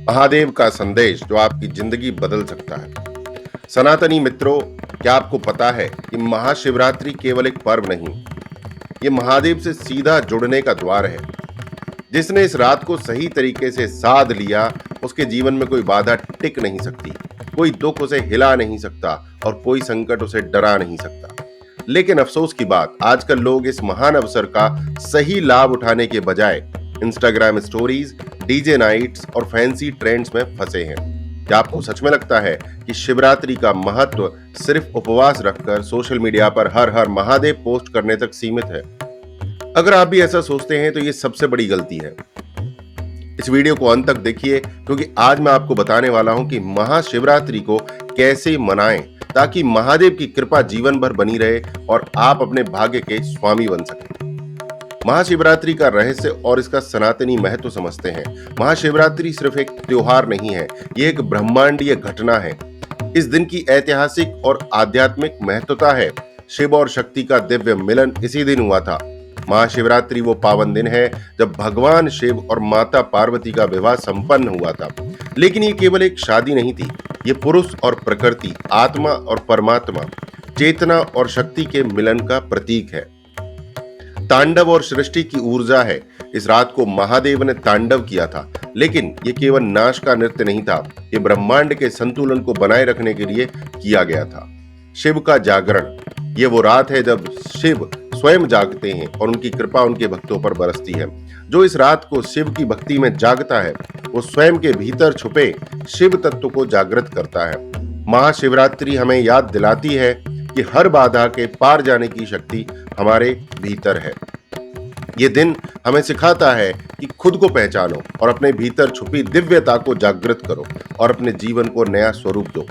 महादेव का संदेश जो आपकी जिंदगी बदल सकता है। सनातनी मित्रों, क्या आपको पता है कि महाशिवरात्रि केवल एक पर्व नहीं, ये महादेव से सीधा जुड़ने का द्वार है। जिसने इस रात को सही तरीके से साध लिया, उसके जीवन में कोई बाधा टिक नहीं सकती, कोई दुख उसे हिला नहीं सकता और कोई संकट उसे डरा नहीं सकता। लेकिन अफसोस की बात, आजकल लोग इस महान अवसर का सही लाभ उठाने के बजाय इंस्टाग्राम स्टोरीज, डीजे नाइट्स और फैंसी ट्रेंड्स में फंसे हैं। क्या आपको सच में लगता है कि शिवरात्रि का महत्व सिर्फ उपवास रखकर सोशल मीडिया पर हर हर महादेव पोस्ट करने तक सीमित है? अगर आप भी ऐसा सोचते हैं तो ये सबसे बड़ी गलती है। इस वीडियो को अंत तक देखिए, क्योंकि आज मैं आपको बताने वाला हूं कि महाशिवरात्रि को कैसे मनाएं ताकि महादेव की कृपा जीवन भर बनी रहे और आप अपने भाग्य के स्वामी बन सकें। महाशिवरात्रि का रहस्य और इसका सनातनी महत्व समझते हैं। महाशिवरात्रि सिर्फ एक त्योहार नहीं है, ये एक ब्रह्मांडीय घटना है। इस दिन की ऐतिहासिक और आध्यात्मिक महत्वता है। शिव और शक्ति का दिव्य मिलन इसी दिन हुआ था। महाशिवरात्रि वो पावन दिन है जब भगवान शिव और माता पार्वती का विवाह संपन्न हुआ था। लेकिन ये केवल एक शादी नहीं थी, ये पुरुष और प्रकृति, आत्मा और परमात्मा, चेतना और शक्ति के मिलन का प्रतीक है। तांडव और सृष्टि की ऊर्जा है। इस रात को महादेव ने तांडव किया था, लेकिन ये केवल नाश का नृत्य नहीं था, ये ब्रह्मांड के संतुलन को बनाए रखने के लिए किया गया था। शिव का जागरण, ये वो रात है जब शिव स्वयं जागते हैं और उनकी कृपा उनके भक्तों पर बरसती है। जो इस रात को शिव की भक्ति में जागता है, वो स्वयं के भीतर छुपे शिव तत्व को जागृत करता है। महाशिवरात्रि हमें याद दिलाती है कि हर बाधा के पार जाने की शक्ति हमारे भीतर है। ये दिन हमें सिखाता है कि खुद को पहचानो और अपने भीतर छुपी दिव्यता को जागृत करो और अपने जीवन को नया स्वरूप दो।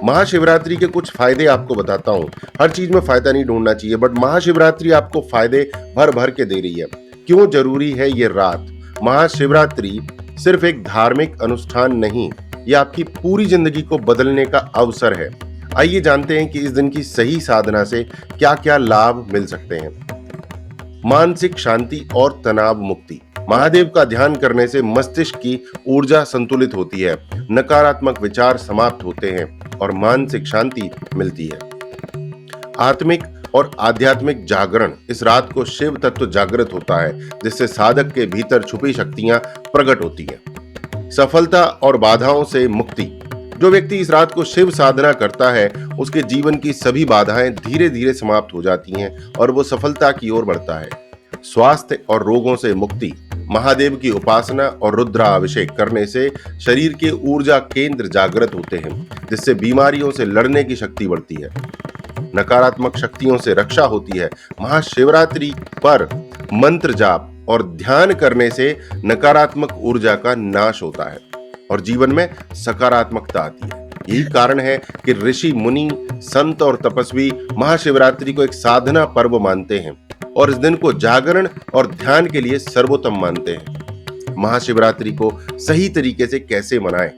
महाशिवरात्रि के कुछ फायदे आपको बताता हूँ। हर चीज में फायदा नहीं ढूंढना चाहिए, बट महाशिवरात्रि आपको फायदे भर भर के दे रही है। क्यों जरूरी है ये रात? महाशिवरात्रि सिर्फ एक धार्मिक अनुष्ठान नहीं, ये आपकी पूरी जिंदगी को बदलने का अवसर है। आइए जानते हैं कि इस दिन की सही साधना से क्या क्या लाभ मिल सकते हैं। मानसिक शांति और तनाव मुक्ति। महादेव का ध्यान करने से मस्तिष्क की ऊर्जा संतुलित होती है, नकारात्मक विचार समाप्त होते हैं और मानसिक शांति मिलती है। आत्मिक और आध्यात्मिक जागरण, इस रात को शिव तत्व जागृत होता है, जिससे साधक के भीतर छुपी शक्तियां प्रकट होती हैं। सफलता और बाधाओं से मुक्ति, जो व्यक्ति इस रात को शिव साधना करता है, उसके जीवन की सभी बाधाएं धीरे धीरे समाप्त हो जाती हैं और वो सफलता की ओर बढ़ता है। स्वास्थ्य और रोगों से मुक्ति, महादेव की उपासना और रुद्राभिषेक करने से शरीर के ऊर्जा केंद्र जागृत होते हैं, जिससे बीमारियों से लड़ने की शक्ति बढ़ती है। नकारात्मक शक्तियों से रक्षा होती है। महाशिवरात्रि पर मंत्र जाप और ध्यान करने से नकारात्मक ऊर्जा का नाश होता है और जीवन में सकारात्मकता आती है। यही कारण है कि ऋषि मुनि, संत और तपस्वी महाशिवरात्रि को एक साधना पर्व मानते हैं और इस दिन को जागरण और ध्यान के लिए सर्वोत्तम मानते हैं। महाशिवरात्रि को सही तरीके से कैसे मनाएं?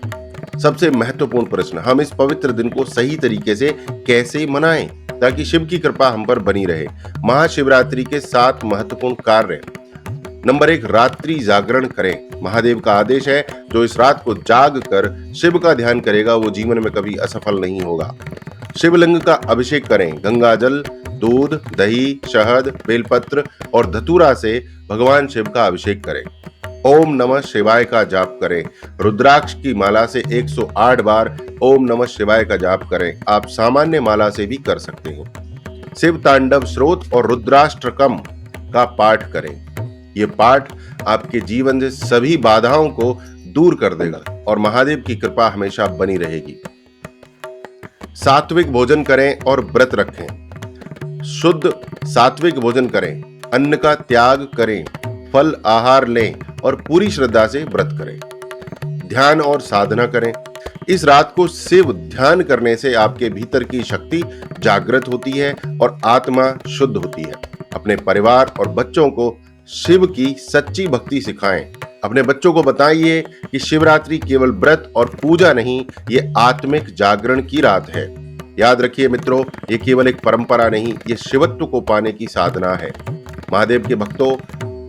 सबसे महत्वपूर्ण प्रश्न, हम इस पवित्र दिन को सही तरीके से कैसे मनाएं ताकि शिव की कृपा हम पर बनी रहे? महाशिवरात्रि के 7 महत्वपूर्ण कार्य। नंबर 1, रात्रि जागरण करें। महादेव का आदेश है, जो इस रात को जाग कर शिव का ध्यान करेगा वो जीवन में कभी असफल नहीं होगा। शिवलिंग का अभिषेक करें। गंगा जल, दूध, दही, शहद, बेलपत्र और धतूरा से भगवान शिव का अभिषेक करें। ओम नमः शिवाय का जाप करें। रुद्राक्ष की माला से 108 बार ओम नमः शिवाय का जाप करें। आप सामान्य माला से भी कर सकते हैं। शिव तांडव स्रोत और रुद्राष्टकम का पाठ करें। ये पाठ आपके जीवन से सभी बाधाओं को दूर कर देगा और महादेव की कृपा हमेशा बनी रहेगी। सात्विक भोजन करें और व्रत रखें। शुद्ध सात्विक भोजन करें, अन्न का त्याग करें, फल आहार लें और पूरी श्रद्धा से व्रत करें। ध्यान और साधना करें। इस रात को शिव ध्यान करने से आपके भीतर की शक्ति जागृत होती है और आत्मा शुद्ध होती है। अपने परिवार और बच्चों को शिव की सच्ची भक्ति सिखाएं। अपने बच्चों को बताइए कि शिवरात्रि केवल व्रत और पूजा नहीं, ये आत्मिक जागरण की रात है। याद रखिए मित्रों, ये केवल एक परंपरा नहीं, ये शिवत्व को पाने की साधना है। महादेव के भक्तों,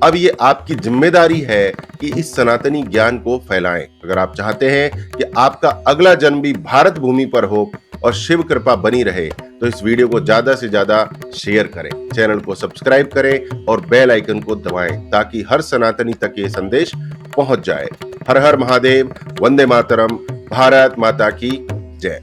अब ये आपकी जिम्मेदारी है कि इस सनातनी ज्ञान को फैलाएं। अगर आप चाहते हैं कि आपका अगला जन्म भी भारत भूमि पर हो और शिव कृपा बनी रहे, तो इस वीडियो को ज्यादा से ज्यादा शेयर करें, चैनल को सब्सक्राइब करें और बेल आइकन को दबाएं ताकि हर सनातनी तक ये संदेश पहुंच जाए। हर हर महादेव, वंदे मातरम, भारत माता की जय।